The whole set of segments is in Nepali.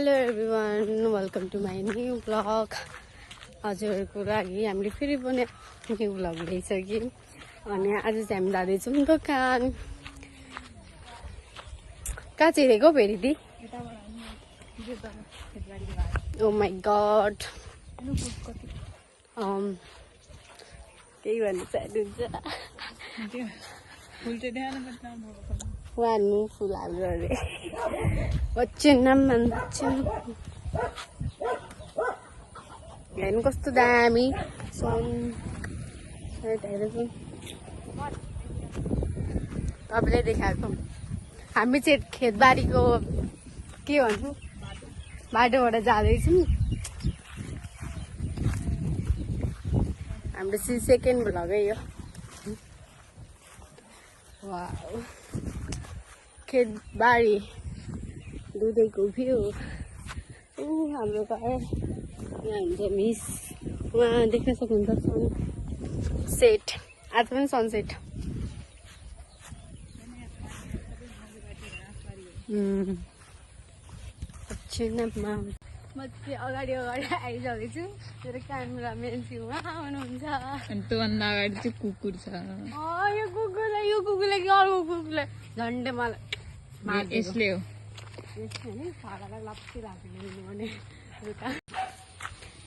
Hello everyone, welcome to my new blog. हजुरहरूको लागि हामीले फेरि पनि न्यू ब्लग ल्याइसक्यौँ। अनि आज चाहिँ हामी जाँदैछौँ दोकान। कहाँ छिरेको फेरि दी? ओ माई गड, केही भन्नु चाहनुहुन्छ? वानु फुल हाम्रो अरे बच्चन नाम बच्चन। हेर्नु कस्तो दामी तपाईँले देखाएको। हामी चाहिँ खेतबारीको के भन्नु बाटोबाट जाँदैछौँ। हाम्रो चाहिँ सेकेन्ड भ्लगै हो। वाउ, खेतबारी दुधैको भ्यू। हाम्रो घर यहाँ हुन्छ मिस, उहाँ देख्न सक्नुहुन्छ सनसेट। आज पनि सनसेट। म चाहिँ अगाडि आइसकेको छु। मेरो क्यामेराम्यान चाहिँ उहाँ हुनुहुन्छ। अनि त्योभन्दा अगाडि चाहिँ कुकुर छ। यो कुकुरलाई कि अर्को कुकुरलाई झन्डै मलाई यसले हो।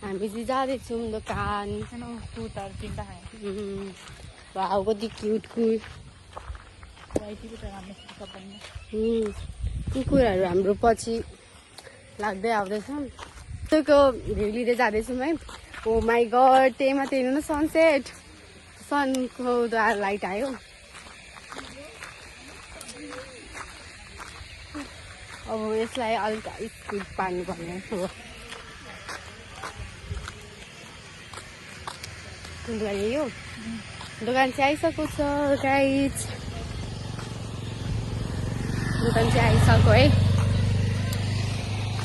हामी चाहिँ जाँदैछौँ दोकान। कति क्युट कुकुरहरू हाम्रो पछि लाग्दै आउँदैछ। त्यसको भ्यू लिँदै जाँदैछौँ है। ओ माई गड, त्यही माथि हेर्नु न सनसेट। सनको लाइट आयो। अब यसलाई हल्का स्पिड पार्नुपर्ने हो। यो दोकान चाहिँ आइसकेको छ गाइज। दोकान चाहिँ आइसक्यो है।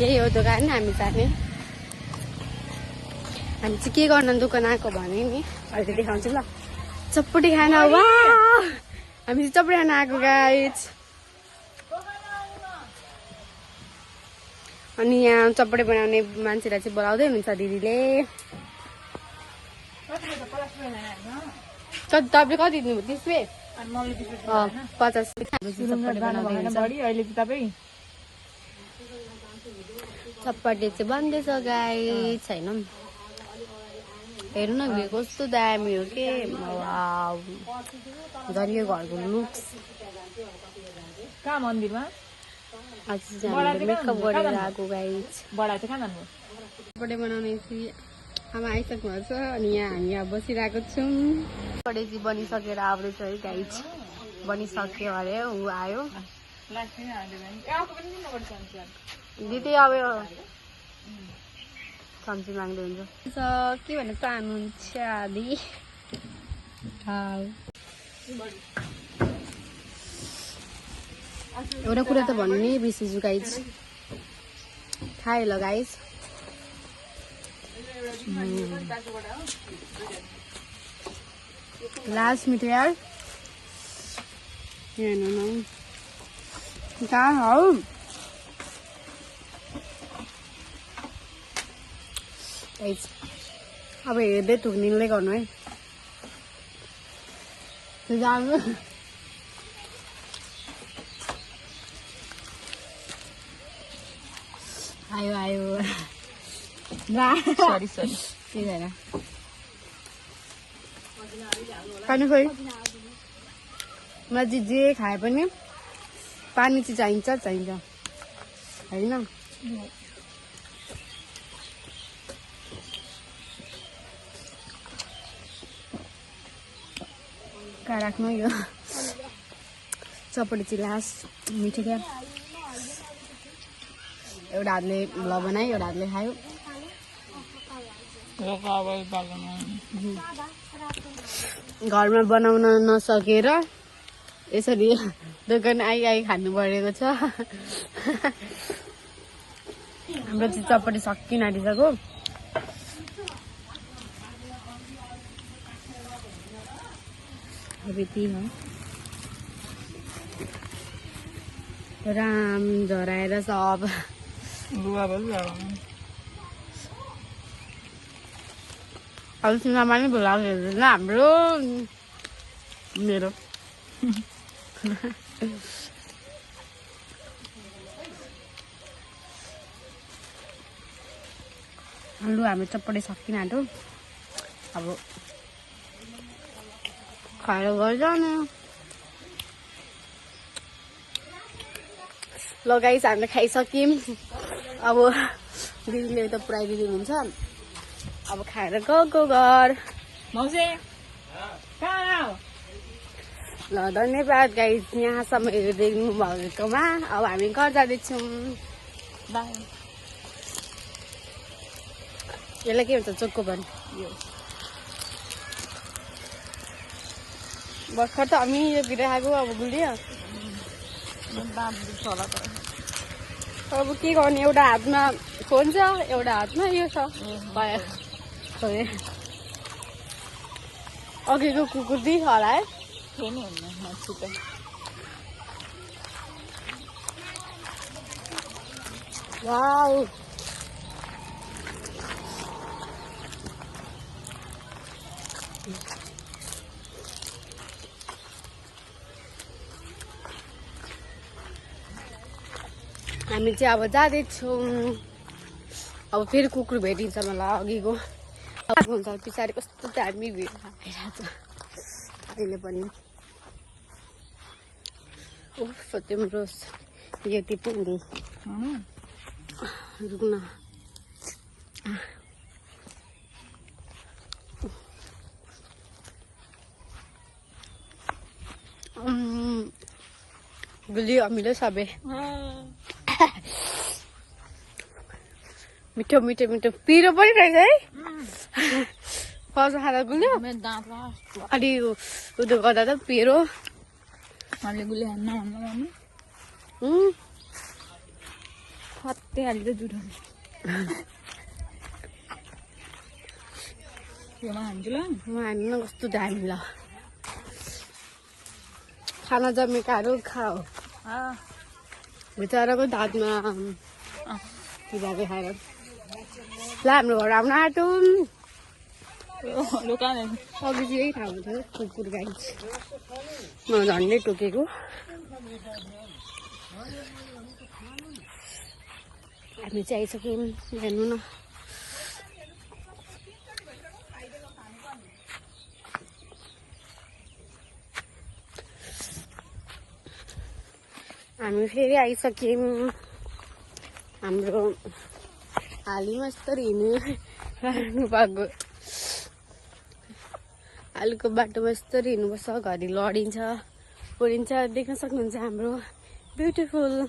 यही हो दोकान हामी जाने। हामी चाहिँ के गर्न दोकान आएको भने नि अहिले देखाउँछु ल। चटपटी खाना। वा, हामी चाहिँ चटपटी खाना आएको गाइज। अनि यहाँ चटपटी बनाउने मान्छेलाई चाहिँ बोलाउँदै हुनुहुन्छ दिदीले। तपाईँ कति दिनुभयो? 30 रुपियाँ? 50 चटपटी चाहिँ बन्दैछ गाइज छैन। हेर्नु न भ्यू कस्तो दामी हो के। झन् यो घरको लुक्स। कहाँ मन्दिरमा? आज चाहिँ हामीले मेकअप गरेर आएको गाइज। चटपटी बनाउने चाहिँ आमा आइसक्नु भएको छ। अनि यहाँ हामी यहाँ बसिरहेको छौँ। चटपटी चाहिँ बनिसकेर आउँदैछ है गाइज। बनिसक्यो अरे ऊ आयो दिदी। अब चम्ची माग्दै हुन्छ। के भन्न चाहनुहुन्छ दी? एउटा कुरा त भन्नु नि बिर्सिन्छु गाइज। खायो ल गाइज। लास्ट मिठो यार। हेर्नु न कहाँ हौ। अब हेर्दै थुक्निलै गर्नु है। जानु आयो सरी के भएर पानी खोइ। मलाई जे खाए पनि पानी चाहिँ चाहिन्छ होइन। कहाँ राख्नु यो चटपटी चाहिँ लास्ट मिठो क्या। एउटा हातले बनायो, एउटा हातले खायो। घरमा बनाउन नसकेर यसरी दोकान आइ खानु परेको छ। हाम्रो चाहिँ चटपटी सकिन आँटिसक्यो। राम झराएर सब बुवा बोल्छ अब सिनेमा नि भ्लग हेर्दैन हाम्रो मेरो लु हामी चप्पटै सकिन आँटो अब खाएर घर जाने ल गाइस हामीले खाइसक्यौँ अब दिदीले त पुऱ्याइदिनु हुन्छ अब खाएर गएको घर मौसे कहाँ ल धन्यवाद गाइस यहाँसम्म हेरिदिनु भएकोमा अब हामी घर जाँदैछौँ बाई यसलाई के भन्छ चोक्को बन भर्खर त हामी यो भिडियो अब गुलियो अब के गर्ने एउटा हातमा फोन छ एउटा हातमा यो छ अघिको कुकुर दिख होला है वाउ हामी चाहिँ अब जाँदैछौँ अब फेरि कुकुर भेटिन्छ मलाई अघिको हुन्छ पछाडि कस्तो दामी भिड आइरहेको छ अहिले पनि उफ तिम्रो यति पनि रुक्न गुलियो अमिलो सबै मिठो मिठो मिठो पिरो पनि रहेछ है फर्स्ट खाँदा गुलियो अलि उयो गर्दा त पिरो गुलियो फत्ते हाल्दै जुटाउने हामी कस्तो दामी ल खाना जमेकाहरू खाऊ बिचराको दाँतमा खाएर ल हाम्रो घर आउन आँटो अघि चाहिँ यही ठाउँ थियो कुकुर गाई म झन्डै टोकेको हामी चाहिँ आइसक्यौँ हेर्नु न हामी फेरि आइसक्यौँ हाम्रो हालीमा यस्तो हिँड्नु भएको हालको बाटोमा यस्तो हिँड्नुपर्छ घरि लडिन्छ ओरिन्छ देख्न सक्नुहुन्छ हाम्रो ब्युटिफुल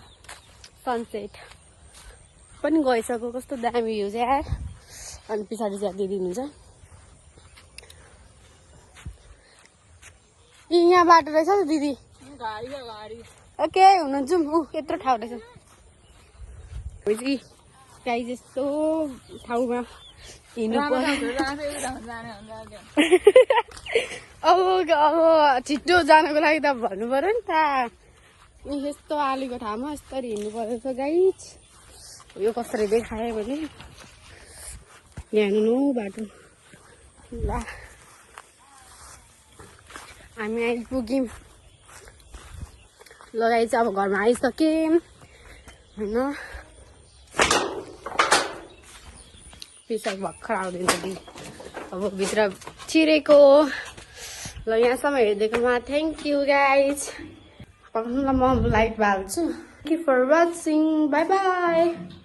सनसेट पनि गइसक्यो कस्तो दामी भ्यू छ यार अनि पछाडि चाहिँ दिनुहुन्छ यहाँ बाटो रहेछ त दिदी ओके हुनु जाउँ यत्रो ठाउँ रहेछ गाई जस्तो ठाउँमा हिँड्नु अब छिटो जानको लागि त भन्नु पर्यो नि त यस्तो आलीको ठाउँमा यस्तरी हिँड्नु पर्यो त गाई यो कसरी देखायो भने यहाँ हेर्नु बाटो ल हामी आइपुग्यौँ लगाइ चाहिँ अब घरमा आइसक्यौँ होइन पिसाब भर्खर आउँदैन दि अब भित्र छिरेको ल यहाँसम्म हेरिदिएकोमा थ्याङ्क यू गाइज म लाइट बाल्छु thank you for watching bye by